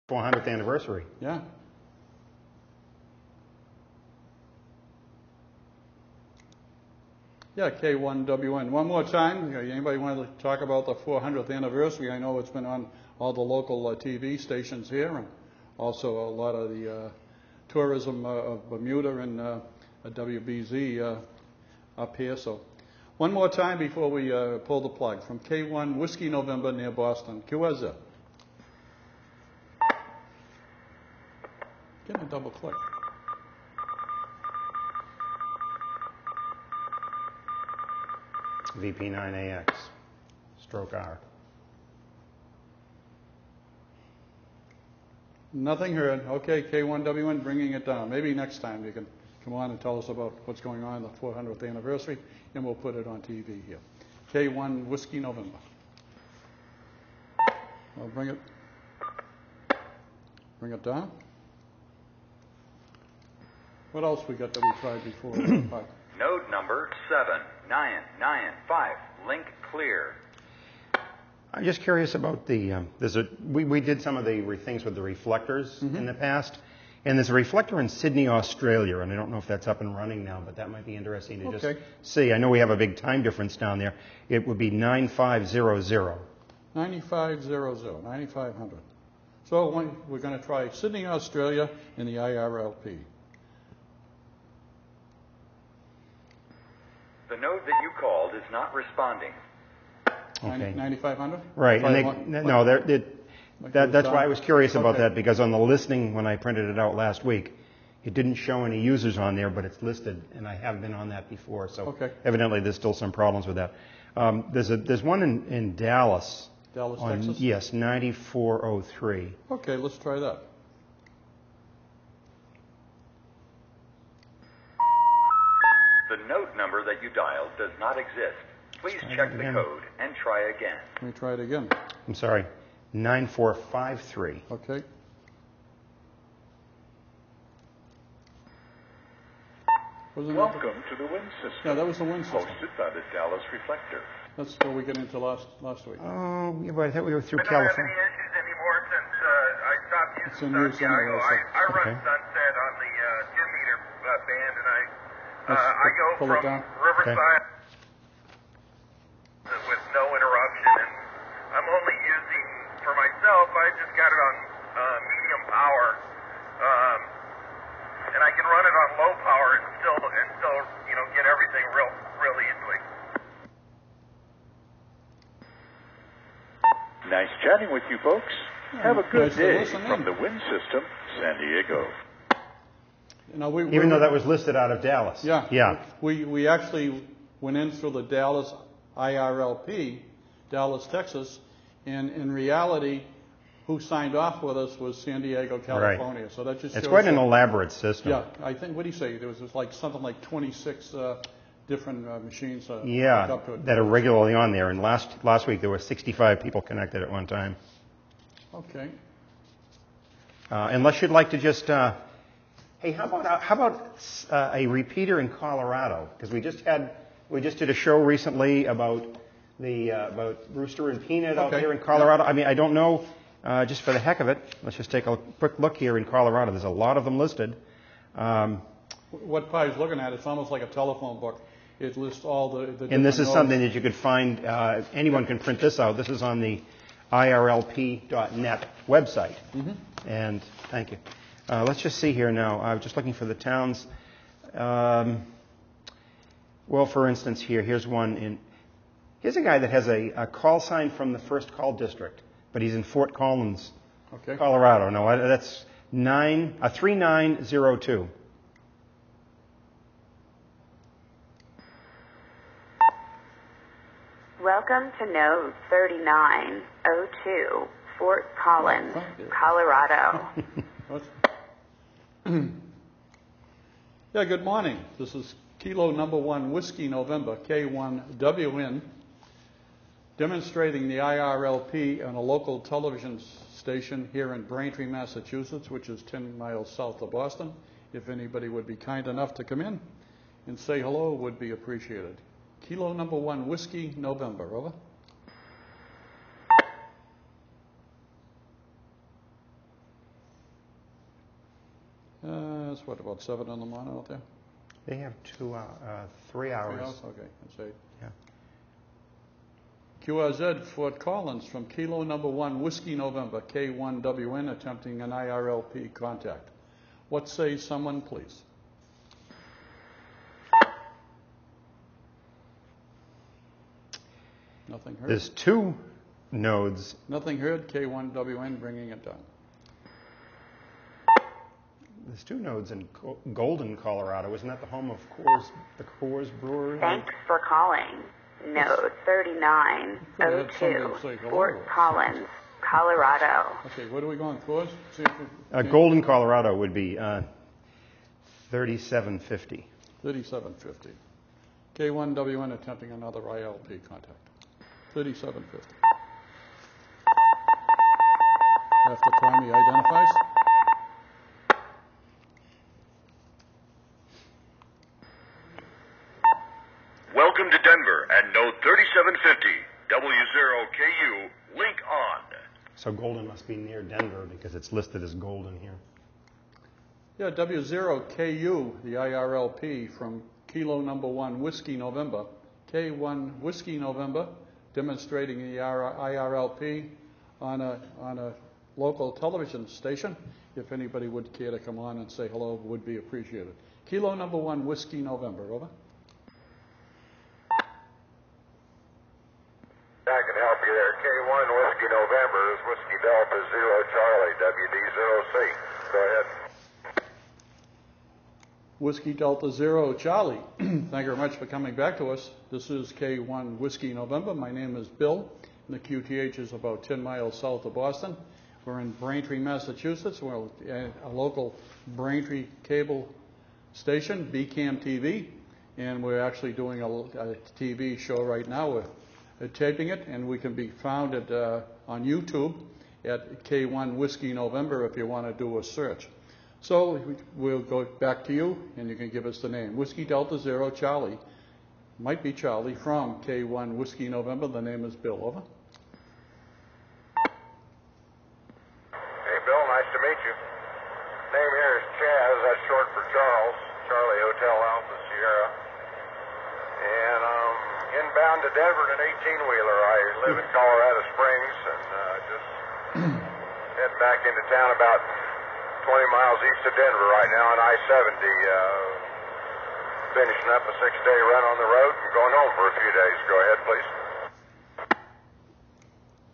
400th anniversary. Yeah. Yeah, K1WN. One more time. Anybody want to talk about the 400th anniversary? I know it's been on all the local TV stations here, and also a lot of the tourism of Bermuda and WBZ up here. So one more time before we pull the plug. From K1 Whiskey November near Boston. QSA. Give me a double click. VP9AX, stroke R. Nothing heard. Okay, K1WN, bringing it down. Maybe next time you can come on and tell us about what's going on the 400th anniversary, and we'll put it on TV here. K1 Whiskey November. I'll bring it down. What else we got that we tried before? Node number 7995, link clear. I'm just curious about the, we did some of the things with the reflectors in the past, and there's a reflector in Sydney, Australia, and I don't know if that's up and running now, but that might be interesting to just see. I know we have a big time difference down there. It would be 9500. 9500, 9500. So we're going to try Sydney, Australia in the IRLP. The node that you called is not responding. Okay. 9500? Right. That's why I was curious about that, because on the listing when I printed it out last week, it didn't show any users on there, but it's listed, and I have been on that before. So evidently there's still some problems with that. There's one in Dallas. Dallas, Texas? Yes, 9403. Okay, let's try that. The node number that you dialed does not exist. Please check the code and try again. Let me try it again. I'm sorry, 9453. Okay. Welcome to the Wind System. Yeah, that was the Wind System. Hosted by the Dallas Reflector. That's what we get into last week. Oh, yeah, but I thought we were through I don't have California. any issues anymore since I stopped using It's in use anyway, so. I run Sunset on the 10-meter band, and I go pull it down. from Riverside with no interruption, and I'm only using, for myself, I just got it on medium power, and I can run it on low power and still get everything real easily. Nice chatting with you folks. Have a good Nice day listening. from the Wind System, San Diego. Even though that was listed out of Dallas. Yeah. Yeah. We actually went in through the Dallas IRLP, Dallas, Texas, and in reality, who signed off with us was San Diego, California. Right. So that just It's shows quite an that- elaborate system. Yeah, I think, what do you say? There was like something like 26 different machines. Yeah, hooked up to it. that are regularly on there. And last week there were 65 people connected at one time. Okay. Unless you'd like to just, hey, how about a repeater in Colorado? Because we just did a show recently about about Rooster and Peanut out there in Colorado. I mean, I don't know, just for the heck of it, let's just take a quick look here in Colorado. There's a lot of them listed. What Pi's looking at, it's almost like a telephone book. It lists all the And this is different something nodes. that you could find, anyone can print this out. This is on the IRLP.net website. And thank you. Let's just see here now. I was just looking for the towns. Well, for instance, here's one here's a guy that has a call sign from the First Call District, but he's in Fort Collins, Colorado. No, that's 3902. Welcome to node 3902, Fort Collins, Colorado. Yeah, good morning. This is Kilo number 1 Whiskey November, K1WN, demonstrating the IRLP on a local television station here in Braintree, Massachusetts, which is 10 miles south of Boston. If anybody would be kind enough to come in and say hello, would be appreciated. Kilo number 1 Whiskey November, over. is? What, about 7 in the morning out there? They have 3 hours. 3 hours? Okay, that's 8. Yeah. QRZ, Fort Collins, from Kilo number 1, Whiskey November, K1WN, attempting an IRLP contact. What say someone, please? Nothing heard. There's 2 nodes. Nothing heard. K1WN bringing it down. There's 2 nodes in Golden, Colorado. Isn't that the home of the Coors Brewery? Thanks for calling. Node 3902, Fort Collins, Colorado. Okay, what are we going for? See if we, Golden, Colorado would be 3750. 3750. K1WN attempting another ILP contact. 3750. After time he identifies. Welcome to Denver and node 3750, W0KU, link on. So Golden must be near Denver because it's listed as Golden here. Yeah, W0KU, the IRLP from Kilo number 1, Whiskey November, K1 Whiskey November, demonstrating the IRLP on a local television station. If anybody would care to come on and say hello, would be appreciated. Kilo number 1, Whiskey November, over. I can help you there. K1 Whiskey November is Whiskey Delta 0 Charlie, WD0C. Go ahead. Whiskey Delta 0 Charlie. Thank you very much for coming back to us. This is K1 Whiskey November. My name is Bill, and the QTH is about 10 miles south of Boston. We're in Braintree, Massachusetts. We're at a local Braintree cable station, BCAM-TV, and we're actually doing a TV show right now. We're taping it, and we can be found on YouTube at K1 Whiskey November if you want to do a search. So we'll go back to you, and you can give us the name. Whiskey Delta 0 Charlie, might be Charlie, from K1 Whiskey November. The name is Bill, over. Hey, Bill, nice to meet you. Name here is Chaz, that's short for Charles, Charlie Hotel Alpha Sierra. And I'm inbound to Denver in an 18-wheeler. I live in Colorado Springs and just heading back into town about 20 miles east of Denver right now on I-70, finishing up a 6-day run on the road and going home for a few days. Go ahead, please.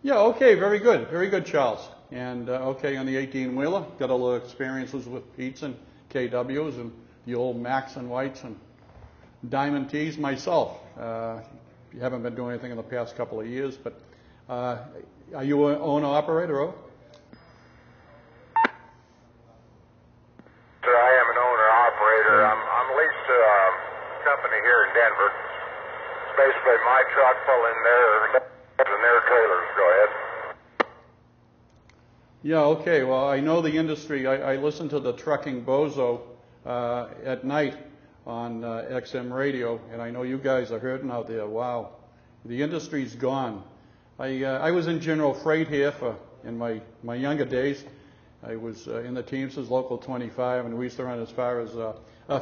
Yeah, okay, very good, Charles. And okay, on the 18-wheeler, got a little experiences with Pete's and KWs and the old Max and Whites and Diamond Tees myself. Haven't been doing anything in the past couple of years, but are you an owner-operator, or? Sir, I am an owner-operator. I'm leased to a company here in Denver. It's basically my truck pulling their trailers. Go ahead. Yeah, okay. Well, I know the industry. I listen to the Trucking Bozo at night on XM radio, and I know you guys are hurting out there. Wow. The industry's gone. I was in general freight here in my younger days. I was in the Teamsters Local 25, and we used to run as far as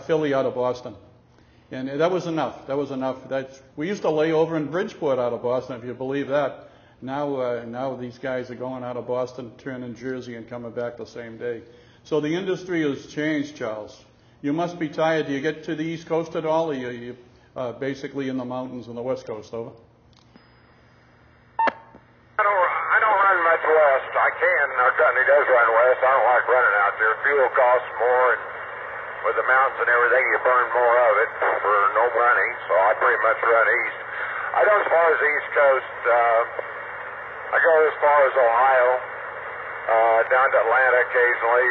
Philly out of Boston. And that was enough. We used to lay over in Bridgeport out of Boston, if you believe that. Now these guys are going out of Boston, turning Jersey, and coming back the same day. So the industry has changed, Charles. You must be tired. Do you get to the East Coast at all, or are you basically in the mountains on the West Coast, over? I don't run much west. I can. Our company does run west. I don't like running out there. Fuel costs more, and with the mountains and everything, you burn more of it for no money. So I pretty much run east. I go as far as the East Coast. I go as far as Ohio, down to Atlanta occasionally,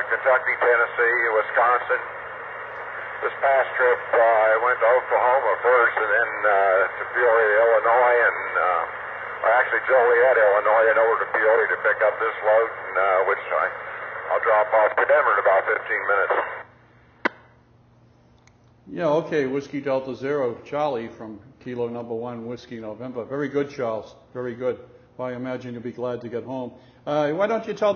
Kentucky, Tennessee, Wisconsin. This past trip, I went to Oklahoma first, and then to Peoria, Illinois, and actually Joliet, Illinois, and over to Peoria to pick up this load, and, which I'll drop off to Denver in about 15 minutes. Yeah, okay, Whiskey Delta 0 Charlie from Kilo number 1 Whiskey November. Very good, Charles. Very good. Well, I imagine you'll be glad to get home. Why don't you tell